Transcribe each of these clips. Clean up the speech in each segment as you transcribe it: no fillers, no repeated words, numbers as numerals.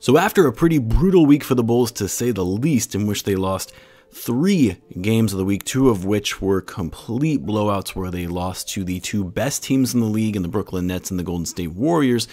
So after a pretty brutal week for the Bulls, to say the least, in which they lost 3 games of the week, 2 of which were complete blowouts where they lost to the 2 best teams in the league in the Brooklyn Nets and the Golden State Warriors.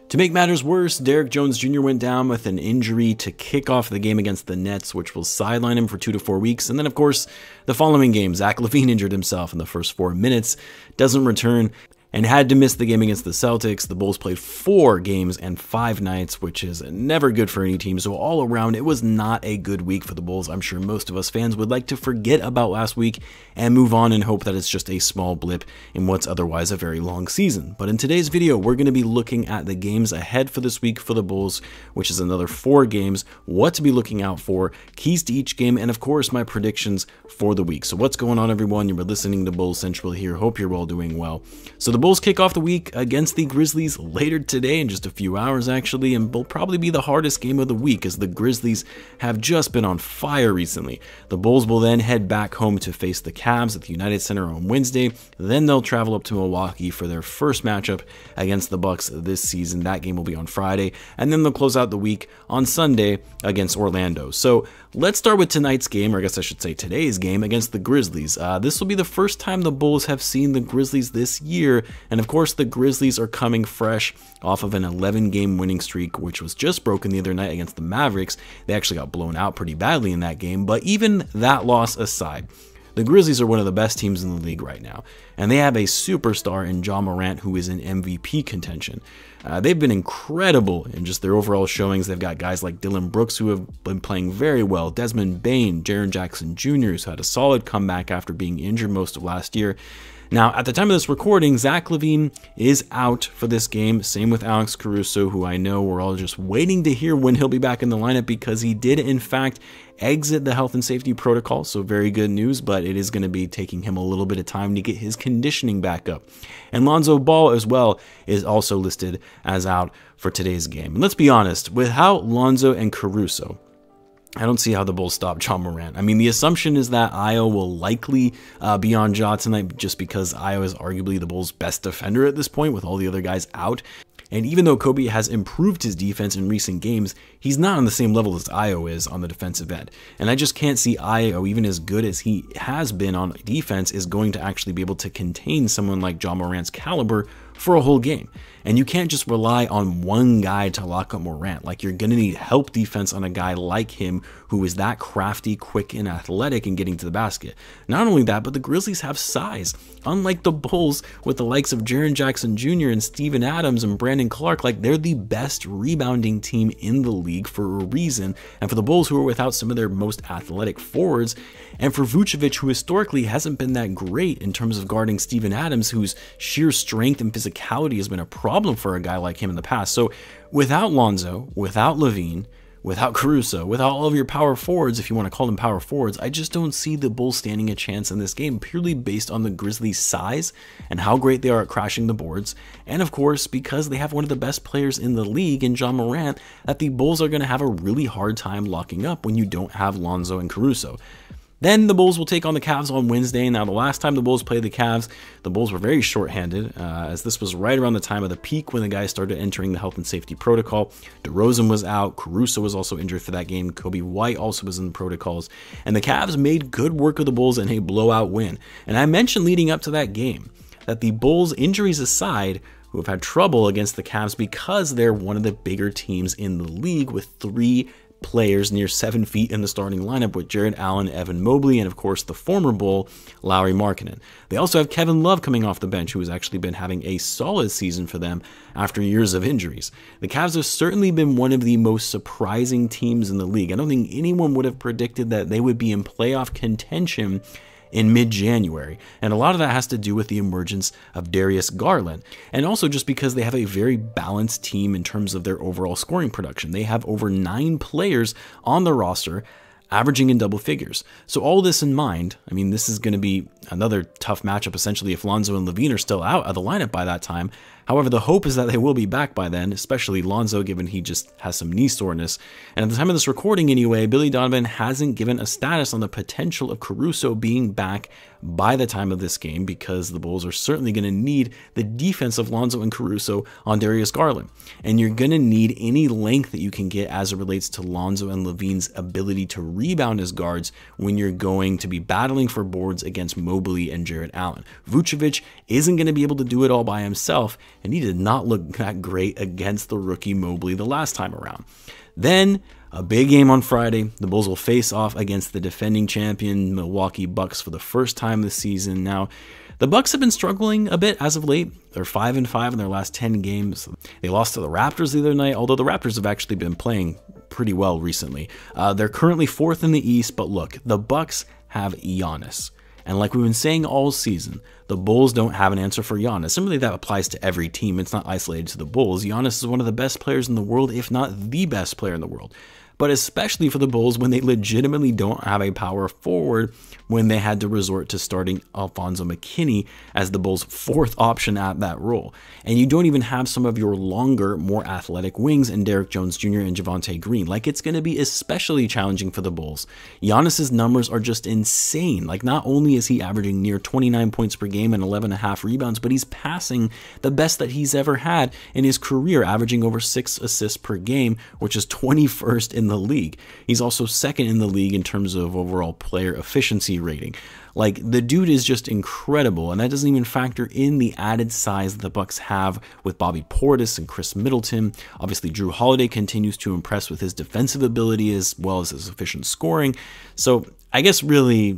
To make matters worse, Derrick Jones Jr. went down with an injury to kick off the game against the Nets, which will sideline him for 2 to 4 weeks. And then, of course, the following game, Zach Lavine injured himself in the first 4 minutes, doesn't return, and had to miss the game against the Celtics. The Bulls played 4 games and 5 nights, which is never good for any team. So all around, it was not a good week for the Bulls. I'm sure most of us fans would like to forget about last week and move on and hope that it's just a small blip in what's otherwise a very long season. But in today's video, we're going to be looking at the games ahead for this week for the Bulls, which is another 4 games, what to be looking out for, keys to each game, and of course, my predictions for the week. So what's going on, everyone? You're listening to Bulls Central here. Hope you're all doing well. So the Bulls kick off the week against the Grizzlies later today in just a few hours actually, and will probably be the hardest game of the week as the Grizzlies have just been on fire recently. The Bulls will then head back home to face the Cavs at the United Center on Wednesday. Then they'll travel up to Milwaukee for their first matchup against the Bucks this season. That game will be on Friday, and then they'll close out the week on Sunday against Orlando. So let's start with tonight's game, or I guess I should say today's game against the Grizzlies. This will be the first time the Bulls have seen the Grizzlies this year, and of course the Grizzlies are coming fresh off of an 11-game winning streak, which was just broken the other night against the Mavericks. They actually got blown out pretty badly in that game, but even that loss aside, the Grizzlies are one of the best teams in the league right now, and they have a superstar in Ja Morant who is in MVP contention. They've been incredible in just their overall showings. They've got guys like Dillon Brooks who have been playing very well, Desmond Bane, Jaren Jackson Jr., who's had a solid comeback after being injured most of last year. Now, at the time of this recording, Zach Lavine is out for this game. Same with Alex Caruso, who I know we're all just waiting to hear when he'll be back in the lineup, because he did, in fact, exit the health and safety protocol. So very good news, but it is going to be taking him a little bit of time to get his conditioning back up. And Lonzo Ball as well is also listed as out for today's game. And let's be honest, without Lonzo and Caruso, I don't see how the Bulls stop Ja Morant. I mean, the assumption is that Ayo will likely be on Ja tonight, just because Ayo is arguably the Bulls' best defender at this point with all the other guys out. And even though Coby has improved his defense in recent games, he's not on the same level as Ayo is on the defensive end. And I just can't see Ayo, even as good as he has been on defense, is going to actually be able to contain someone like Ja Morant's caliber for a whole game. And you can't just rely on one guy to lock up Morant. Like, you're going to need help defense on a guy like him who is that crafty, quick, and athletic in getting to the basket. Not only that, but the Grizzlies have size. Unlike the Bulls with the likes of Jaren Jackson Jr. and Steven Adams and Brandon Clark, like, they're the best rebounding team in the league for a reason. And for the Bulls, who are without some of their most athletic forwards, and for Vucevic, who historically hasn't been that great in terms of guarding Steven Adams, whose sheer strength and physicality has been a problem for a guy like him in the past. So without Lonzo, without Lavine, without Caruso, without all of your power forwards, if you want to call them power forwards, I just don't see the Bulls standing a chance in this game, purely based on the Grizzlies' size and how great they are at crashing the boards. And of course, because they have one of the best players in the league in Ja Morant, that the Bulls are going to have a really hard time locking up when you don't have Lonzo and Caruso. Then the Bulls will take on the Cavs on Wednesday. Now, the last time the Bulls played the Cavs, the Bulls were very shorthanded, as this was right around the time of the peak when the guys started entering the health and safety protocol. DeRozan was out. Caruso was also injured for that game. Coby White also was in the protocols. And the Cavs made good work of the Bulls in a blowout win. And I mentioned leading up to that game that the Bulls, injuries aside, who have had trouble against the Cavs because they're one of the bigger teams in the league with 3 players near 7 feet in the starting lineup, with Jared Allen, Evan Mobley, and of course the former Bull, Lauri Markkanen. They also have Kevin Love coming off the bench, who has actually been having a solid season for them after years of injuries. The Cavs have certainly been one of the most surprising teams in the league. I don't think anyone would have predicted that they would be in playoff contention in mid-January, and a lot of that has to do with the emergence of Darius Garland, and also just because they have a very balanced team in terms of their overall scoring production. They have over 9 players on the roster averaging in double figures. So all this in mind, I mean, this is going to be another tough matchup essentially if Lonzo and Lavine are still out of the lineup by that time. However, the hope is that they will be back by then, especially Lonzo, given he just has some knee soreness. And at the time of this recording anyway, Billy Donovan hasn't given a status on the potential of Caruso being back by the time of this game, because the Bulls are certainly going to need the defense of Lonzo and Caruso on Darius Garland. And you're going to need any length that you can get as it relates to Lonzo and Lavine's ability to rebound as guards when you're going to be battling for boards against Mobley and Jarrett Allen. Vucevic isn't going to be able to do it all by himself, and he did not look that great against the rookie Mobley the last time around. Then, a big game on Friday. The Bulls will face off against the defending champion Milwaukee Bucks for the first time this season. Now, the Bucks have been struggling a bit as of late. They're 5-5 in their last 10 games. They lost to the Raptors the other night, although the Raptors have actually been playing pretty well recently. They're currently 4th in the East, but look, the Bucks have Giannis. And like we've been saying all season, the Bulls don't have an answer for Giannis. And really that applies to every team. It's not isolated to the Bulls. Giannis is one of the best players in the world, if not the best player in the world. But especially for the Bulls when they legitimately don't have a power forward, when they had to resort to starting Alfonso McKinney as the Bulls' 4th option at that role. And you don't even have some of your longer, more athletic wings in Derrick Jones Jr. and Javonte Green. Like, it's going to be especially challenging for the Bulls. Giannis's numbers are just insane. Like, not only is he averaging near 29 points per game and 11.5 rebounds, but he's passing the best that he's ever had in his career, averaging over 6 assists per game, which is 21st in the league. He's also 2nd in the league in terms of overall player efficiency rating. Like, the dude is just incredible, and that doesn't even factor in the added size that the Bucks have with Bobby Portis and Chris Middleton. Obviously, Drew Holiday continues to impress with his defensive ability as well as his efficient scoring. So I guess really,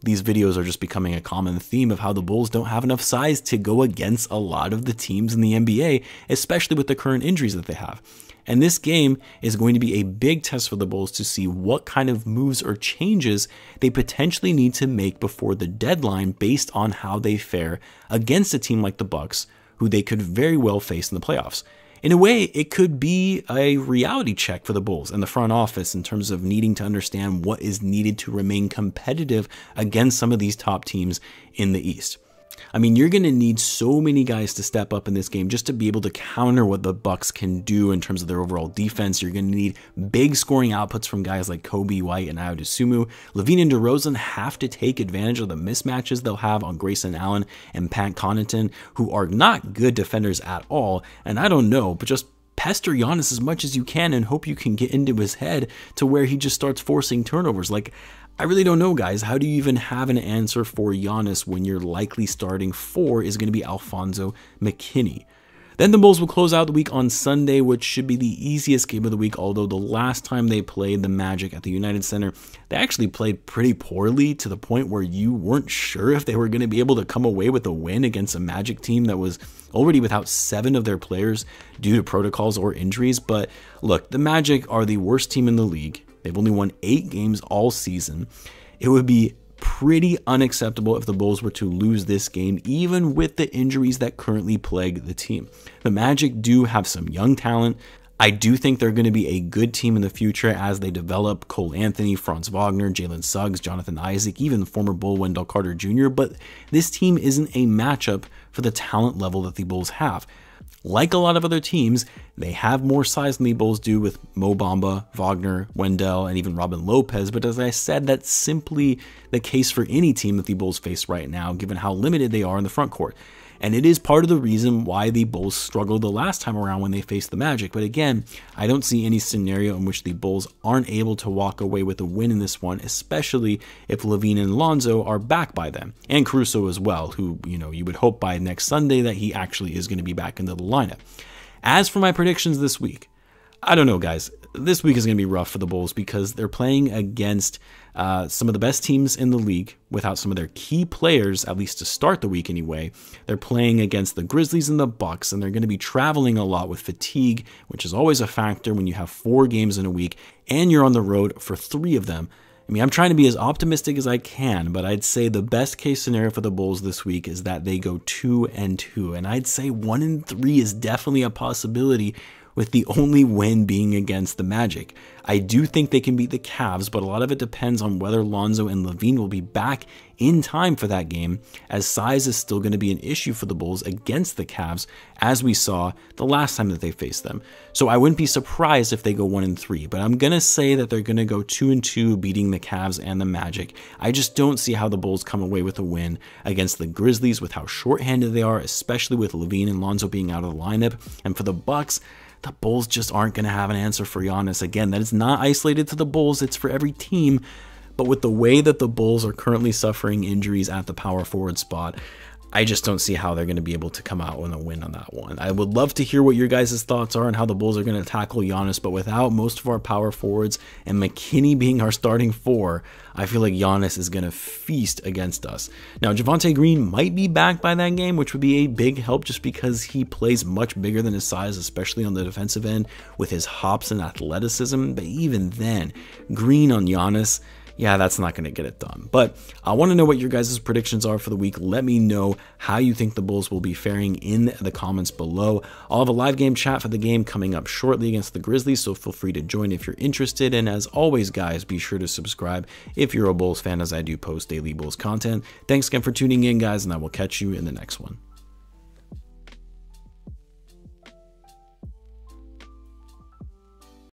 these videos are just becoming a common theme of how the Bulls don't have enough size to go against a lot of the teams in the NBA, especially with the current injuries that they have. And this game is going to be a big test for the Bulls to see what kind of moves or changes they potentially need to make before the deadline based on how they fare against a team like the Bucks, who they could very well face in the playoffs. In a way, it could be a reality check for the Bulls and the front office in terms of needing to understand what is needed to remain competitive against some of these top teams in the East. I mean, you're going to need so many guys to step up in this game just to be able to counter what the Bucks can do in terms of their overall defense. You're going to need big scoring outputs from guys like Coby, White, and Dosunmu. Lavine and DeRozan have to take advantage of the mismatches they'll have on Grayson Allen and Pat Connaughton, who are not good defenders at all. And I don't know, but just pester Giannis as much as you can and hope you can get into his head to where he just starts forcing turnovers. Like, I really don't know, guys. How do you even have an answer for Giannis when your likely starting 4 is going to be Alfonso McKinney? Then the Bulls will close out the week on Sunday, which should be the easiest game of the week, although the last time they played the Magic at the United Center, they actually played pretty poorly to the point where you weren't sure if they were going to be able to come away with a win against a Magic team that was already without 7 of their players due to protocols or injuries. But look, the Magic are the worst team in the league. They've only won 8 games all season. It would be pretty unacceptable if the Bulls were to lose this game, even with the injuries that currently plague the team. The Magic do have some young talent. I do think they're going to be a good team in the future as they develop Cole Anthony, Franz Wagner, Jalen Suggs, Jonathan Isaac, even former Bull Wendell Carter Jr., but this team isn't a matchup for the talent level that the Bulls have. Like a lot of other teams, they have more size than the Bulls do with Mo Bamba, Wagner, Wendell, and even Robin Lopez. But as I said, that's simply the case for any team that the Bulls face right now, given how limited they are in the front court. And it is part of the reason why the Bulls struggled the last time around when they faced the Magic. But again, I don't see any scenario in which the Bulls aren't able to walk away with a win in this one, especially if Lavine and Lonzo are back by then. And Caruso as well, who, you would hope by next Sunday that he actually is going to be back into the lineup. As for my predictions this week, I don't know, guys. This week is going to be rough for the Bulls because they're playing against some of the best teams in the league without some of their key players, at least to start the week anyway. They're playing against the Grizzlies and the Bucks, and they're going to be traveling a lot with fatigue, which is always a factor when you have 4 games in a week and you're on the road for 3 of them. I mean, I'm trying to be as optimistic as I can, but I'd say the best case scenario for the Bulls this week is that they go 2-2, and I'd say 1-3 is definitely a possibility with the only win being against the Magic. I do think they can beat the Cavs, but a lot of it depends on whether Lonzo and Lavine will be back in time for that game, as size is still going to be an issue for the Bulls against the Cavs, as we saw the last time that they faced them. So I wouldn't be surprised if they go 1-3, but I'm going to say that they're going to go 2-2, beating the Cavs and the Magic. I just don't see how the Bulls come away with a win against the Grizzlies with how shorthanded they are, especially with Lavine and Lonzo being out of the lineup. And for the Bucks, the Bulls just aren't going to have an answer for Giannis. Again, that is not isolated to the Bulls, it's for every team. But with the way that the Bulls are currently suffering injuries at the power forward spot, I just don't see how they're going to be able to come out with a win on that one. I would love to hear what your guys' thoughts are on how the Bulls are going to tackle Giannis, but without most of our power forwards and McKinney being our starting 4, I feel like Giannis is going to feast against us. Now, Javonte Green might be back by that game, which would be a big help just because he plays much bigger than his size, especially on the defensive end with his hops and athleticism. But even then, Green on Giannis, yeah, that's not going to get it done. But I want to know what your guys' predictions are for the week. Let me know how you think the Bulls will be faring in the comments below. I'll have a live game chat for the game coming up shortly against the Grizzlies, so feel free to join if you're interested. And as always, guys, be sure to subscribe if you're a Bulls fan, as I do post daily Bulls content. Thanks again for tuning in, guys, and I will catch you in the next one.